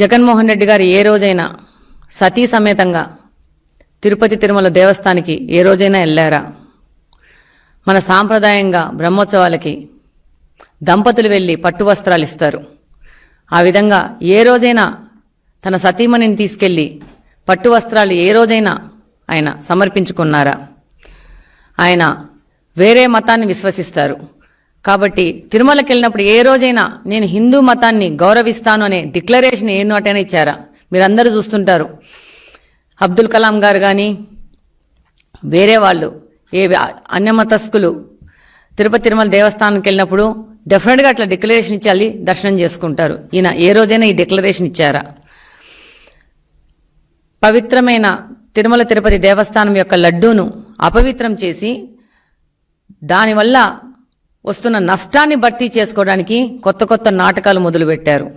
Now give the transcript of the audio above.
జగన్మోహన్ రెడ్డి గారు ఏ రోజైనా సతీ సమేతంగా తిరుపతి తిరుమల దేవస్థానానికి ఏ రోజైనా వెళ్ళారా? మన సాంప్రదాయంగా బ్రహ్మోత్సవాలకి దంపతులు వెళ్ళి పట్టు వస్త్రాలు ఇస్తారు. ఆ విధంగా ఏ రోజైనా తన సతీమణిని తీసుకెళ్ళి పట్టు వస్త్రాలు ఏ రోజైనా ఆయన సమర్పించుకున్నారా? ఆయన వేరే మతాన్ని విశ్వసిస్తారు కాబట్టి తిరుమలకి వెళ్ళినప్పుడు ఏ రోజైనా నేను హిందూ మతాన్ని గౌరవిస్తాను అనే డిక్లరేషన్ ఏ నోటైనా ఇచ్చారా? మీరందరూ చూస్తుంటారు. అబ్దుల్ కలాం గారు కానీ వేరే వాళ్ళు ఏ అన్యమతస్థులు తిరుపతి తిరుమల దేవస్థానానికి వెళ్ళినప్పుడు డెఫినెట్గా అట్లా డిక్లరేషన్ ఇచ్చాలి, దర్శనం చేసుకుంటారు. ఈయన ఏ రోజైనా ఈ డిక్లరేషన్ ఇచ్చారా? పవిత్రమైన తిరుమల తిరుపతి దేవస్థానం యొక్క లడ్డూను అపవిత్రం చేసి దానివల్ల వస్తున్న నష్టాన్ని భర్తీ చేసుకోవడానికి కొత్త కొత్త నాటకాలు మొదలుపెట్టారు.